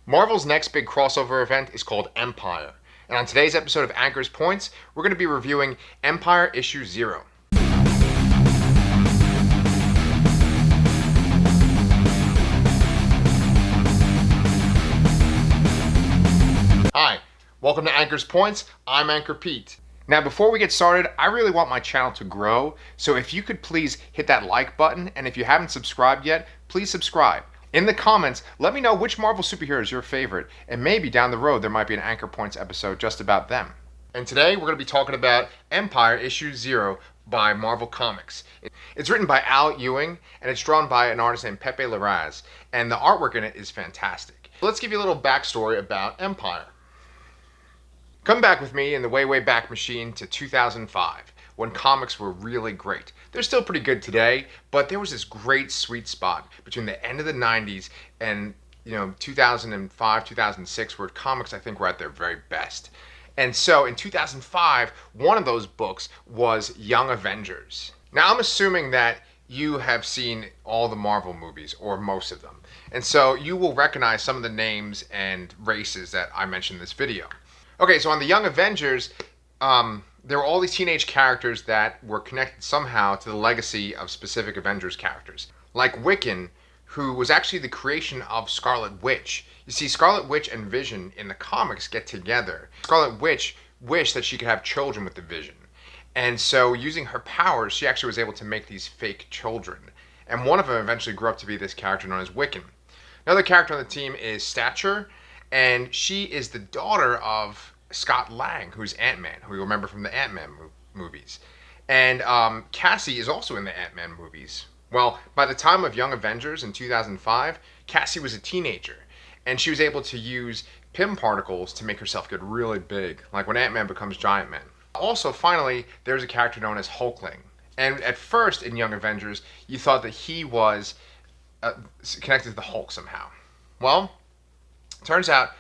Marvel's next big crossover event is called Empyre, and on today's episode of Anchor's Points, we're going to be reviewing Empyre Issue 0. Hi, welcome to Anchor's Points. I'm Anchor Pete. Now, before we get started, I really want my channel to grow, so if you could please hit that like button, and if you haven't subscribed yet, please subscribe. In the comments, let me know which Marvel superhero is your favorite, and maybe down the road there might be an Anchor Points episode just about them. And today we're going to be talking about Empyre Issue 0 by Marvel Comics. It's written by Ewing, and it's drawn by an artist named Pepe Larraz, and the artwork in it is fantastic. Let's give you a little backstory about Empyre. Come back with me in the way back machine to 2005, when comics were really great. They're still pretty good today, but there was this great sweet spot between the end of the 90s and 2005, 2006, where comics, I think, were at their very best. And so in 2005, one of those books was Young Avengers. Now, I'm assuming that you have seen all the Marvel movies, or most of them. And so you will recognize some of the names and races that I mentioned in this video. Okay, so on the Young Avengers, there were all these teenage characters that were connected somehow to the legacy of specific Avengers characters. Like Wiccan, who was actually the creation of Scarlet Witch. You see, Scarlet Witch and Vision in the comics get together. Scarlet Witch wished that she could have children with the Vision. And so using her powers, she actually was able to make these fake children. And one of them eventually grew up to be this character known as Wiccan. Another character on the team is Stature, and she is the daughter of Scott Lang, who's Ant-Man, who you remember from the Ant-Man movies. And Cassie is also in the Ant-Man movies. Well, by the time of Young Avengers in 2005, Cassie was a teenager, and she was able to use Pym particles to make herself get really big, like when Ant-Man becomes Giant Man. Also, finally, there's a character known as Hulkling. And at first, in Young Avengers, you thought that he was connected to the Hulk somehow. Well, turns out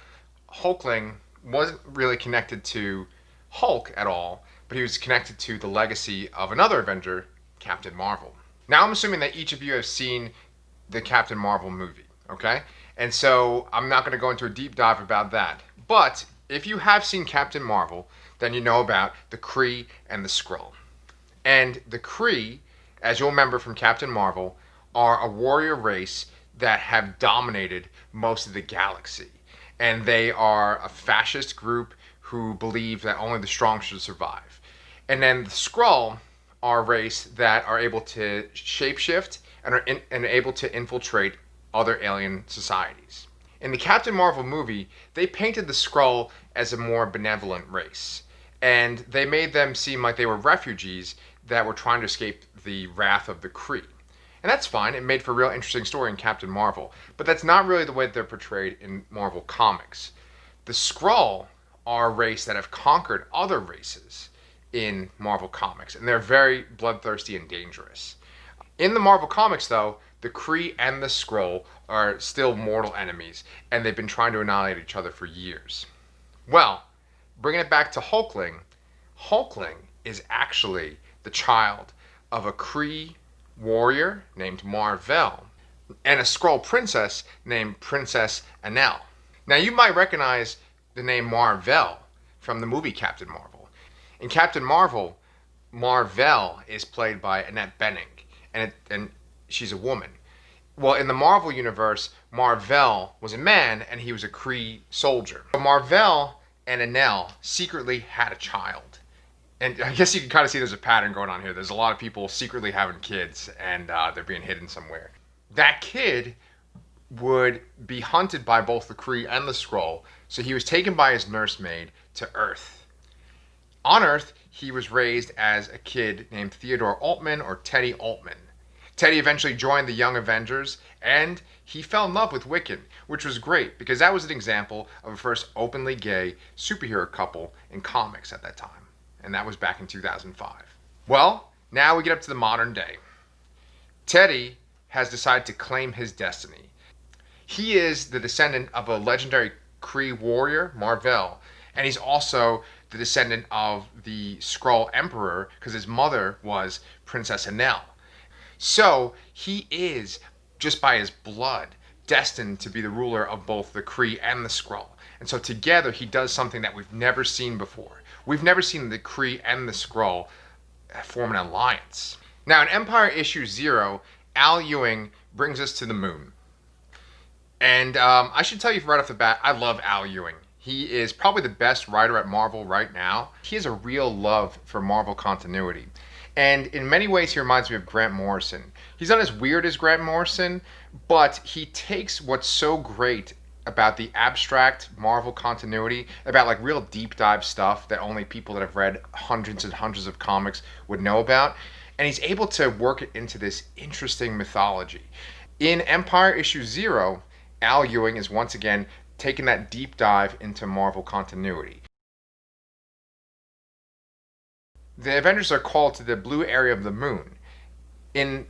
Hulkling wasn't really connected to Hulk at all, but he was connected to the legacy of another Avenger, Captain Marvel. Now, I'm assuming that each of you have seen the Captain Marvel movie, okay? And so I'm not going to go into a deep dive about that. But if you have seen Captain Marvel, then you know about the Kree and the Skrull. And the Kree, as you'll remember from Captain Marvel, are a warrior race that have dominated most of the galaxy. And they are a fascist group who believe that only the strong should survive. And then the Skrull are a race that are able to shapeshift and are able to infiltrate other alien societies. In the Captain Marvel movie, they painted the Skrull as a more benevolent race. And they made them seem like they were refugees that were trying to escape the wrath of the Kree. And that's fine. It made for a real interesting story in Captain Marvel. But that's not really the way they're portrayed in Marvel Comics. The Skrull are a race that have conquered other races in Marvel Comics. And they're very bloodthirsty and dangerous. In the Marvel Comics, though, the Kree and the Skrull are still mortal enemies. And they've been trying to annihilate each other for years. Well, bringing it back to Hulkling. Hulkling is actually the child of a Kree warrior named Mar-Vell and a Skrull princess named Princess Anel. Now, you might recognize the name Mar-Vell from the movie Captain Marvel. In Captain Marvel, Mar-Vell is played by Annette Bening, and she's a woman. Well, in the Marvel universe, Mar-Vell was a man and he was a Kree soldier. But Mar-Vell and Anel secretly had a child. And I guess you can kind of see there's a pattern going on here. There's a lot of people secretly having kids, and they're being hidden somewhere. That kid would be hunted by both the Kree and the Skrull, so he was taken by his nursemaid to Earth. On Earth, he was raised as a kid named Theodore Altman, or Teddy Altman. Teddy eventually joined the Young Avengers, and he fell in love with Wiccan, which was great, because that was an example of a first openly gay superhero couple in comics at that time. And that was back in 2005. Well, now we get up to the modern day. Teddy has decided to claim his destiny. He is the descendant of a legendary Kree warrior, Mar-Vell, and he's also the descendant of the Skrull Emperor, because his mother was Princess Anel. So he is, just by his blood, destined to be the ruler of both the Kree and the Skrull. And so together he does something that we've never seen before. We've never seen the Kree and the Skrull form an alliance. Now in Empyre issue 0, Al Ewing brings us to the moon. And I should tell you right off the bat, I love Al Ewing. He is probably the best writer at Marvel right now. He has a real love for Marvel continuity. And in many ways, he reminds me of Grant Morrison. He's not as weird as Grant Morrison, but he takes what's so great about the abstract Marvel continuity, about like real deep dive stuff that only people that have read hundreds and hundreds of comics would know about, and he's able to work it into this interesting mythology. In Empyre issue 0, Al Ewing is once again taking that deep dive into Marvel continuity. The Avengers are called to the blue area of the moon. In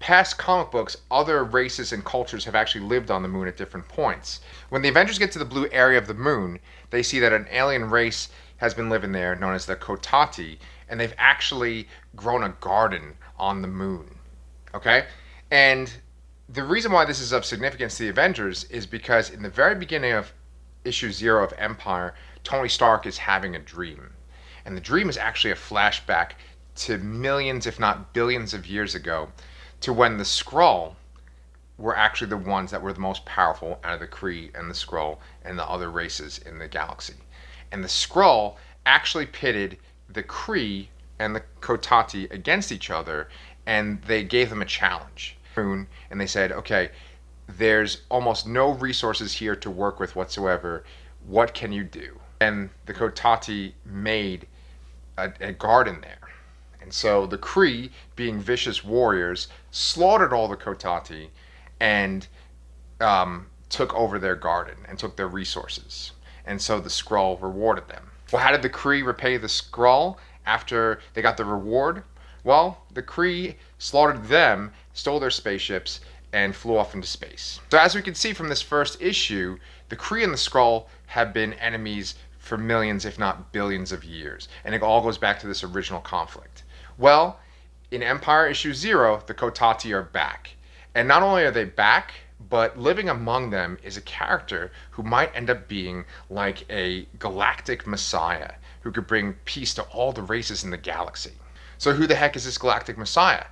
past comic books, other races and cultures have actually lived on the moon at different points. When the Avengers get to the blue area of the moon, they see that an alien race has been living there known as the Kotati, and they've actually grown a garden on the moon. Okay? And the reason why this is of significance to the Avengers is because in the very beginning of issue 0 of Empyre, Tony Stark is having a dream. And the dream is actually a flashback to millions, if not billions of years ago, to when the Skrull were actually the ones that were the most powerful out of the Kree and the Skrull and the other races in the galaxy. And the Skrull actually pitted the Kree and the Kotati against each other, and they gave them a challenge. And they said, okay, there's almost no resources here to work with whatsoever. What can you do? And the Kotati made a garden there. And so the Kree, being vicious warriors, slaughtered all the Kotati and took over their garden and took their resources. And so the Skrull rewarded them. Well, how did the Kree repay the Skrull after they got the reward? Well, the Kree slaughtered them, stole their spaceships, and flew off into space. So as we can see from this first issue, the Kree and the Skrull have been enemies for millions, if not billions of years. And it all goes back to this original conflict. Well, in Empyre issue 0, the Kotati are back. And not only are they back, but living among them is a character who might end up being like a galactic messiah who could bring peace to all the races in the galaxy. So who the heck is this galactic messiah?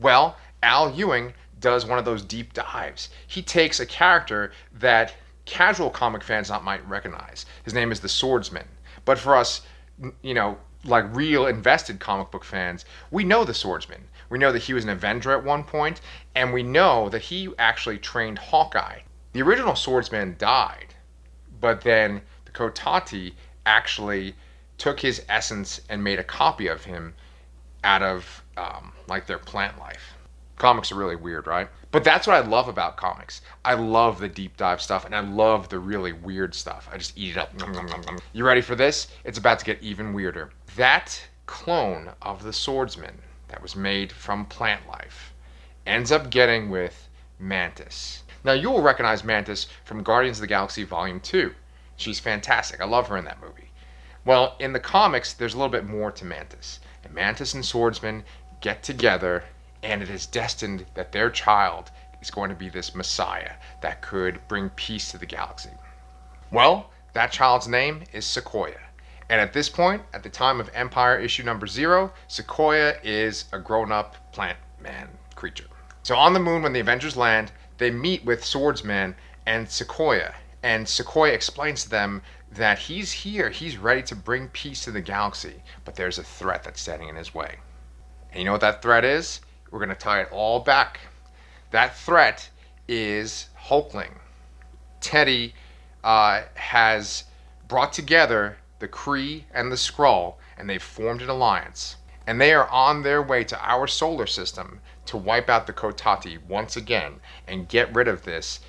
Well, Al Ewing does one of those deep dives. He takes a character that casual comic fans not might recognize. His name is the Swordsman. But for us, like real invested comic book fans, we know the Swordsman. We know that he was an Avenger at one point, and we know that he actually trained Hawkeye. The original Swordsman died, but then the Kotati actually took his essence and made a copy of him out of like their plant life. Comics are really weird, right? But that's what I love about comics. I love the deep dive stuff, and I love the really weird stuff. I just eat it up. You ready for this? It's about to get even weirder. That clone of the Swordsman that was made from plant life ends up getting with Mantis. Now, you will recognize Mantis from Guardians of the Galaxy Volume 2. She's fantastic. I love her in that movie. Well, in the comics, there's a little bit more to Mantis. And Mantis and Swordsman get together, and it is destined that their child is going to be this messiah that could bring peace to the galaxy. Well, that child's name is Sequoia. And at this point, at the time of Empyre issue number 0, Sequoia is a grown-up plant man creature. So on the moon, when the Avengers land, they meet with Swordsman and Sequoia. And Sequoia explains to them that he's here, he's ready to bring peace to the galaxy, but there's a threat that's standing in his way. And you know what that threat is? We're going to tie it all back. That threat is Hulkling. Teddy has brought together the Kree and the Skrull, and they've formed an alliance. And they are on their way to our solar system to wipe out the Kotati once again and get rid of this,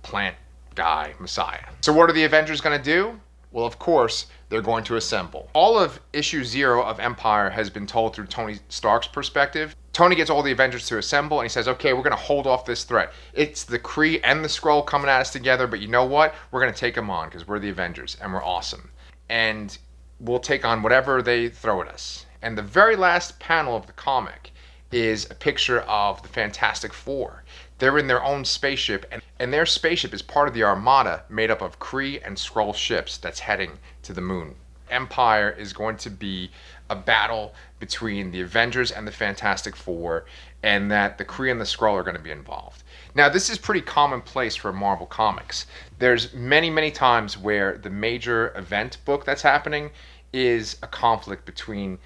plant guy messiah. So what are the Avengers going to do? Well, of course, they're going to assemble. All of issue 0 of Empyre has been told through Tony Stark's perspective. Tony gets all the Avengers to assemble, and he says, okay, we're going to hold off this threat. It's the Kree and the Skrull coming at us together, but you know what? We're going to take them on because we're the Avengers, and we're awesome. And we'll take on whatever they throw at us. And the very last panel of the comic is a picture of the Fantastic Four. They're in their own spaceship, and their spaceship is part of the armada made up of Kree and Skrull ships that's heading to the moon. Empyre is going to be a battle between the Avengers and the Fantastic Four, and that the Kree and the Skrull are going to be involved. Now, this is pretty commonplace for Marvel Comics. There's many, many times where the major event book that's happening is a conflict between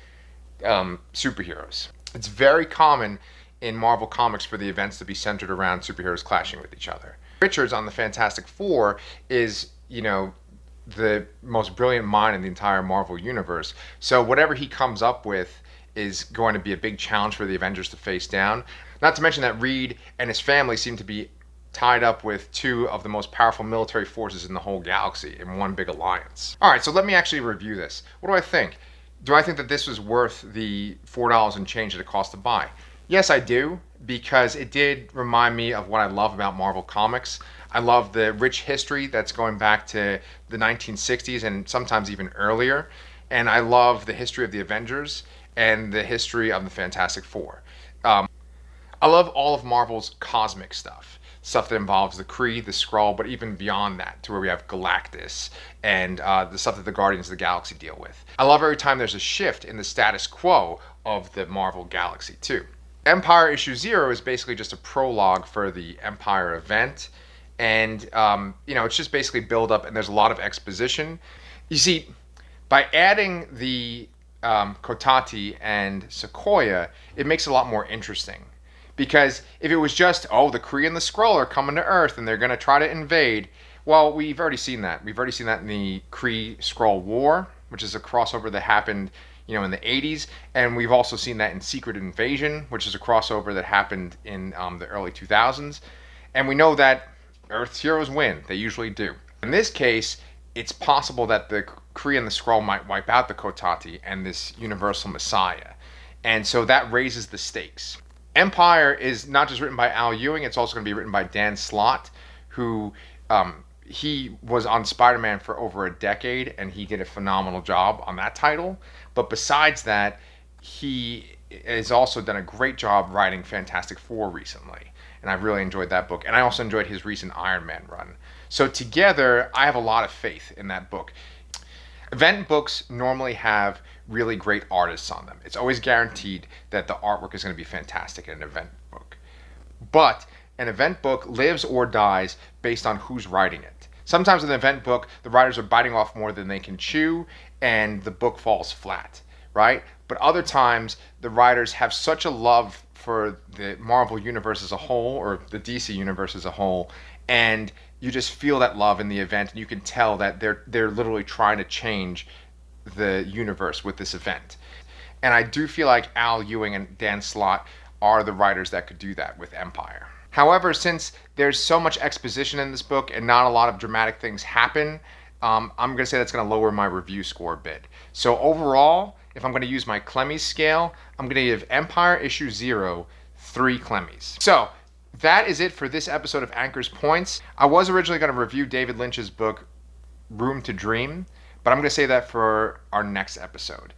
superheroes. It's very common in Marvel Comics for the events to be centered around superheroes clashing with each other. Richards on the Fantastic Four is, the most brilliant mind in the entire Marvel universe. So whatever he comes up with is going to be a big challenge for the Avengers to face down. Not to mention that Reed and his family seem to be tied up with two of the most powerful military forces in the whole galaxy in one big alliance. All right, so let me actually review this. What do I think? Do I think that this was worth the $4 and change that it cost to buy? Yes, I do, because it did remind me of what I love about Marvel Comics. I love the rich history that's going back to the 1960s and sometimes even earlier. And I love the history of the Avengers and the history of the Fantastic Four. I love all of Marvel's cosmic stuff that involves the Kree, the Skrull, but even beyond that, to where we have Galactus and the stuff that the Guardians of the Galaxy deal with. I love every time there's a shift in the status quo of the Marvel Galaxy, too. Empyre issue 0 is basically just a prologue for the Empyre event. And, it's just basically build up, and there's a lot of exposition. You see, by adding the Kotati and Sequoia, it makes it a lot more interesting. Because if it was just, the Kree and the Skrull are coming to Earth and they're going to try to invade, well, we've already seen that. We've already seen that in the Kree-Skrull War, which is a crossover that happened, in the 80s. And we've also seen that in Secret Invasion, which is a crossover that happened in the early 2000s. And we know that Earth's heroes win. They usually do. In this case, it's possible that the Kree and the Skrull might wipe out the Kotati and this universal messiah. And so that raises the stakes. Empyre is not just written by Al Ewing, it's also going to be written by Dan Slot, who he was on Spider-Man for over a decade, and he did a phenomenal job on that title. But besides that, he has also done a great job writing Fantastic Four recently. And I really enjoyed that book. And I also enjoyed his recent Iron Man run. So together, I have a lot of faith in that book. Event books normally have really great artists on them. It's always guaranteed that the artwork is going to be fantastic in an event book. But an event book lives or dies based on who's writing it. Sometimes in an event book, the writers are biting off more than they can chew, and the book falls flat, right? But other times, the writers have such a love for the Marvel universe as a whole, or the DC universe as a whole, and you just feel that love in the event, and you can tell that they're literally trying to change the universe with this event. And I do feel like Al Ewing and Dan Slott are the writers that could do that with Empyre. However, since there's so much exposition in this book and not a lot of dramatic things happen, I'm going to say that's going to lower my review score a bit. So overall, if I'm going to use my Clemmie scale, I'm going to give Empyre issue 0 3 Clemmies. So that is it for this episode of Anchor's Points. I was originally going to review David Lynch's book, Room to Dream, but I'm going to say that for our next episode.